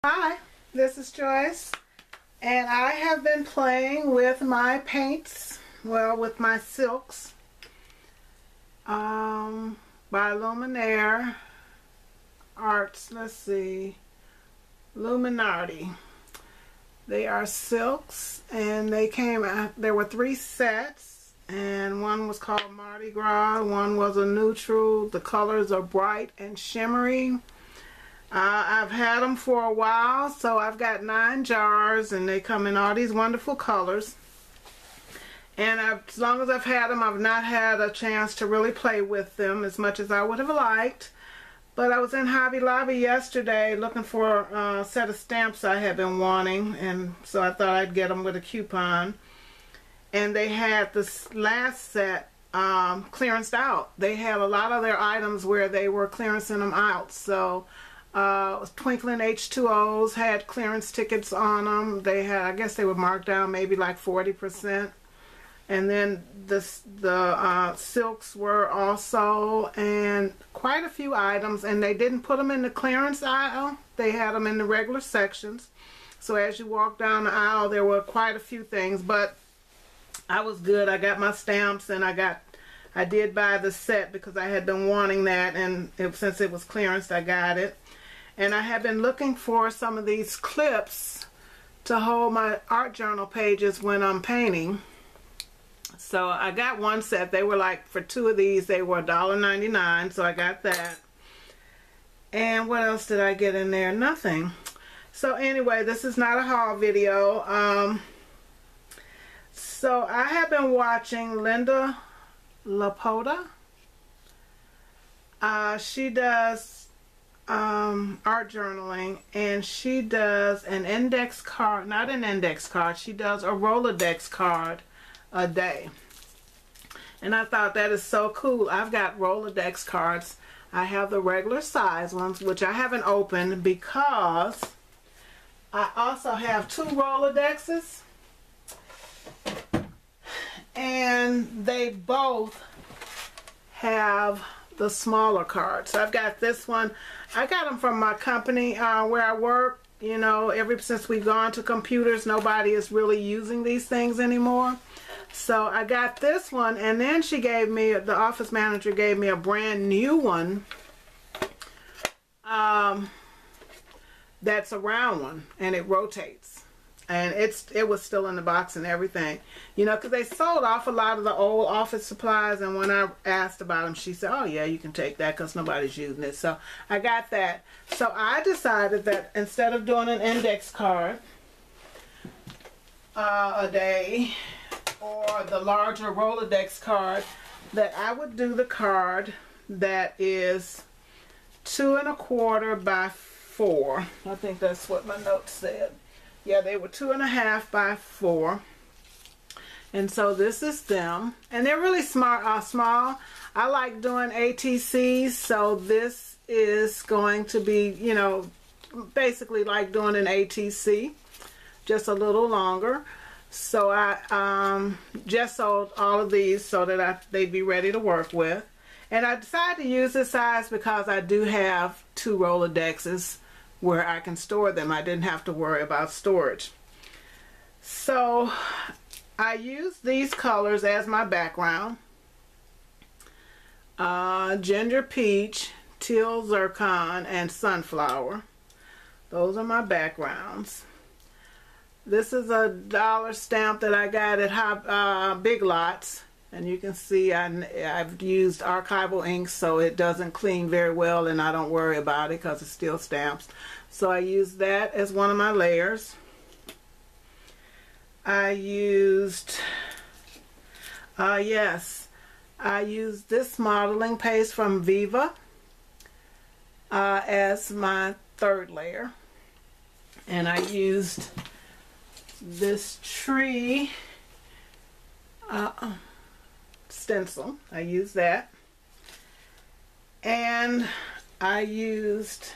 Hi, this is Joyce, and I have been playing with my paints, well, with my silks by Luminaire Arts. Let's see, Luminardi. They are silks, and they came out, there were 3 sets, and one was called Mardi Gras, one was a neutral. The colors are bright and shimmery. I've had them for a while, so I've got 9 jars, and they come in all these wonderful colors. And as long as I've had them, I've not had a chance to really play with them as much as I would have liked. But I was in Hobby Lobby yesterday looking for a set of stamps I had been wanting, and so I thought I'd get them with a coupon. And they had this last set clearanced out. They had a lot of their items where they were clearancing them out. So Twinkling H2Os had clearance tickets on them. They had, I guess they were marked down maybe like 40%. And then the silks were also, and quite a few items, and they didn't put them in the clearance aisle. They had them in the regular sections. So as you walk down the aisle, there were quite a few things, but I was good. I got my stamps, and I did buy the set because I had been wanting that, and since it was clearance, I got it. And I have been looking for some of these clips to hold my art journal pages when I'm painting. So I got one set. They were like, for 2 of these, they were $1.99, so I got that. And what else did I get in there? Nothing. So anyway, this is not a haul video. So I have been watching Linda Lapota. She does art journaling, and she does an index card, not an index card, she does a Rolodex card a day. And I thought that is so cool. I've got Rolodex cards. I have the regular size ones, which I haven't opened because I also have 2 Rolodexes, and they both have the smaller cards. I've got this one. I got them from my company where I work. You know, ever since we've gone to computers, nobody is really using these things anymore. So I got this one, and then she gave me, the office manager gave me a brand new one that's a round one, and it rotates. And it was still in the box and everything, you know, because they sold off a lot of the old office supplies. And when I asked about them, she said, oh yeah, you can take that because nobody's using it. So I got that. So I decided that instead of doing an index card a day, or the larger Rolodex card, that I would do the card that is 2 1/4 by 4. I think that's what my notes said. Yeah, they were 2 1/2 by 4. And so this is them. And they're really small. I like doing ATCs, so this is going to be, you know, basically like doing an ATC, just a little longer. So I just sold all of these so that they'd be ready to work with. And I decided to use this size because I do have 2 Rolodexes where I can store them. I didn't have to worry about storage. So I use these colors as my background. Ginger peach, teal zircon, and sunflower. Those are my backgrounds. This is a dollar stamp that I got at Big Lots. And you can see I've used archival ink, so it doesn't clean very well, and I don't worry about it because it's still stamps. So I use that as one of my layers. I used, I used this modeling paste from Viva as my 3rd layer. And I used this tree stencil. I used that, and I used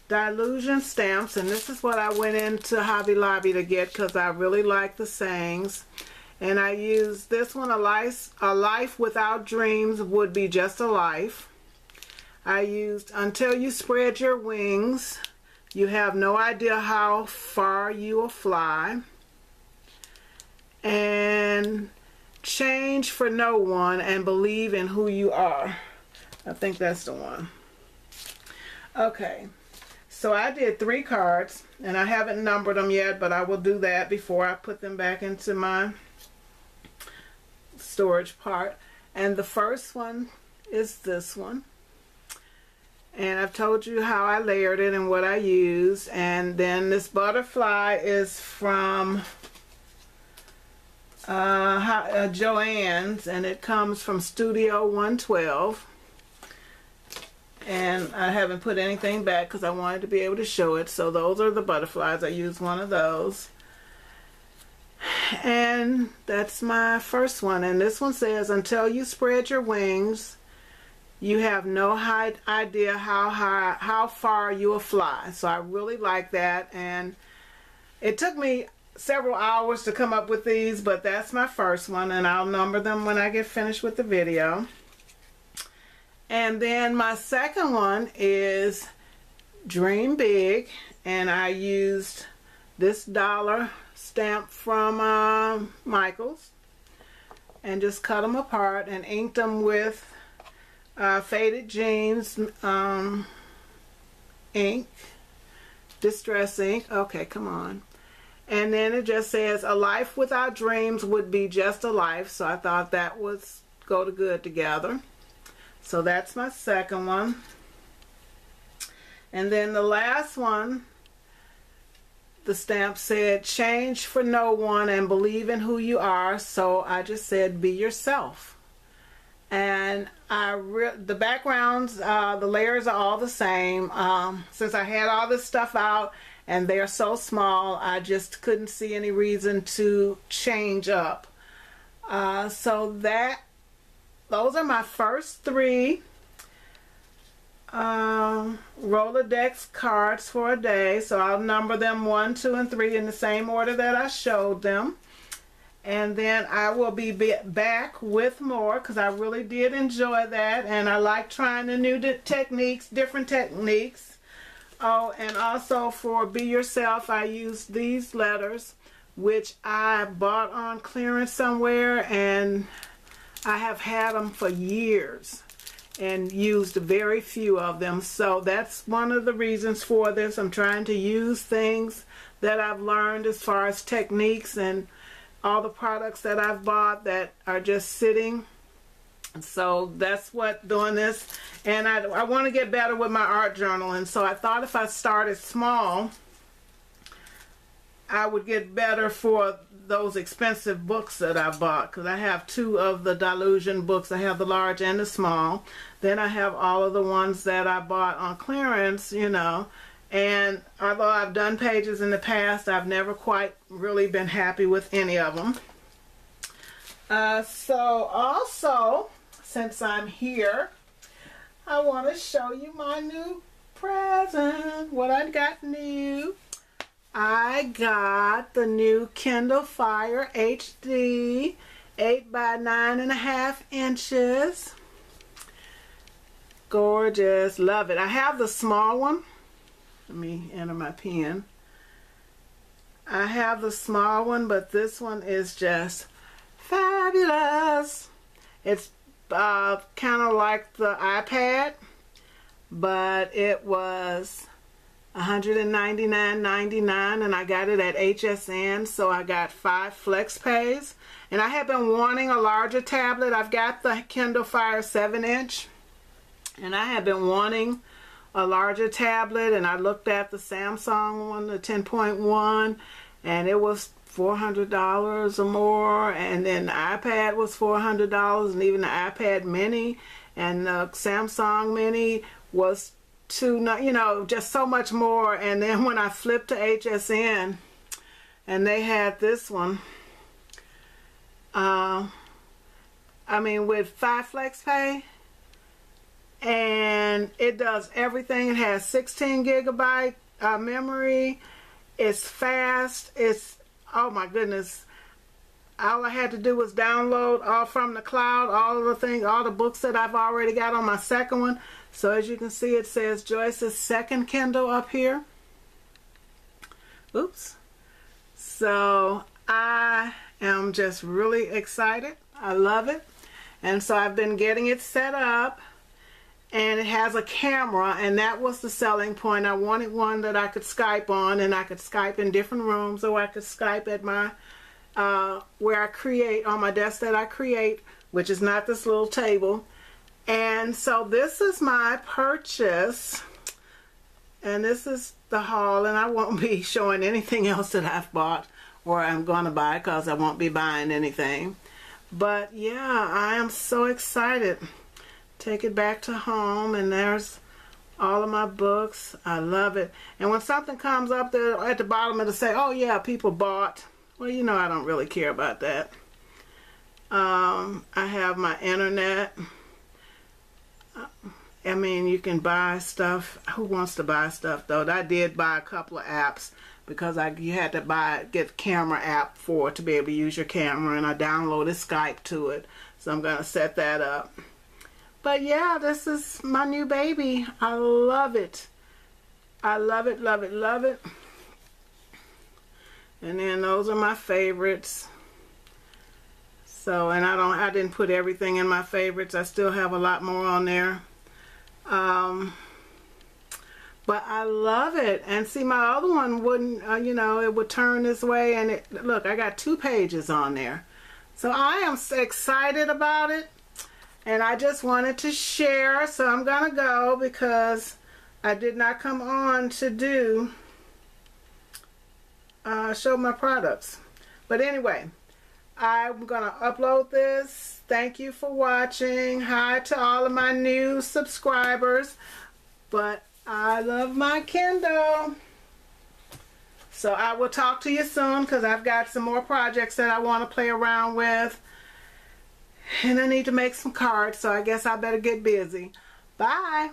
Dilution stamps, and this is what I went into Hobby Lobby to get because I really like the sayings. And I used this one, a life without dreams would be just a life. I used Until You Spread Your Wings, You have no idea how far you will fly. And change for no one and believe in who you are. I think that's the one. Okay, so I did 3 cards, and I haven't numbered them yet, but I will do that before I put them back into my storage part. And the first one is this one. And I've told you how I layered it and what I used. And then this butterfly is from Joann's, and it comes from Studio 112. And I haven't put anything back because I wanted to be able to show it. So those are the butterflies. I used one of those. And that's my first one. And this one says, until you spread your wings, you have no idea how far you will fly. So I really like that. And it took me several hours to come up with these, but that's my first one. And I'll number them when I get finished with the video. And then my second one is Dream Big, and I used this dollar stamp from Michael's and just cut them apart and inked them with Faded Jeans ink, Distress ink. Okay, come on. And then it just says, a life without dreams would be just a life. So I thought that would go to good together. So that's my second one. And then the last one, the stamp said, change for no one and believe in who you are. So I just said, be yourself. And the backgrounds, the layers are all the same. Since I had all this stuff out and they're so small, I just couldn't see any reason to change up. So those are my first 3 Rolodex cards for a day. So I'll number them 1, 2, and 3 in the same order that I showed them. And then I will be back with more because I really did enjoy that. And I like trying the new techniques, different techniques. Oh, and also for Be Yourself, I used these letters, which I bought on clearance somewhere, and I have had them for years and used very few of them. So that's one of the reasons for this. I'm trying to use things that I've learned as far as techniques and all the products that I've bought that are just sitting. So that's what doing this. And I want to get better with my art journal. And so I thought if I started small, I would get better for those expensive books that I bought, because I have 2 of the Delusion books. I have the large and the small. Then I have all of the ones that I bought on clearance, you know. And although I've done pages in the past, I've never quite really been happy with any of them. So also, since I'm here, I want to show you my new present, what I got new. I got the new Kindle Fire HD 8 by 9.5 inches. Gorgeous, love it. I have the small one. Let me enter my pen. I have the small one, but this one is just fabulous. It's kind of like the iPad, but it was $199.99, and I got it at HSN. So I got 5 flex pays, and I have been wanting a larger tablet. I've got the Kindle Fire 7-inch, and I have been wanting a larger tablet, and I looked at the Samsung one, the 10.1, and it was $400 or more, and then the iPad was $400, and even the iPad mini and the Samsung mini was just so much more. And then when I flipped to HSN and they had this one, I mean, with 5 flex pay, and it does everything. It has 16 gigabyte memory. It's fast. It's, oh my goodness, all I had to do was download all from the cloud, all of the things, all the books that I've already got on my second one. So as you can see, it says Joyce's second Kindle up here. Oops. So I am just really excited. I love it. And so I've been getting it set up, and it has a camera, and that was the selling point. I wanted one that I could Skype on, and I could Skype in different rooms, or I could Skype at my where I create, on my desk that I create, which is not this little table. And so this is my purchase, and this is the haul, and I won't be showing anything else that I've bought or I'm going to buy, because I won't be buying anything. But yeah, I am so excited. Take it back to home, and there's all of my books. I love it. And when something comes up there at the bottom, it'll say, oh yeah, people bought. Well, you know, I don't really care about that. I have my internet. I mean, you can buy stuff. Who wants to buy stuff though? I did buy a couple of apps, because you had to get a camera app to be able to use your camera, and I downloaded Skype to it. So I'm going to set that up. But yeah, this is my new baby. I love it. I love it, love it, love it. And then those are my favorites. So, and I didn't put everything in my favorites. I still have a lot more on there. But I love it. And see, my other one wouldn't, you know, it would turn this way, and look, I got 2 pages on there. So I am so excited about it, and I just wanted to share. So I'm gonna go, because I did not come on to show my products. But anyway, I'm gonna upload this. Thank you for watching. Hi to all of my new subscribers. But I love my Kindle. So I will talk to you soon, because I've got some more projects that I want to play around with. And I need to make some cards, so I guess I better get busy. Bye.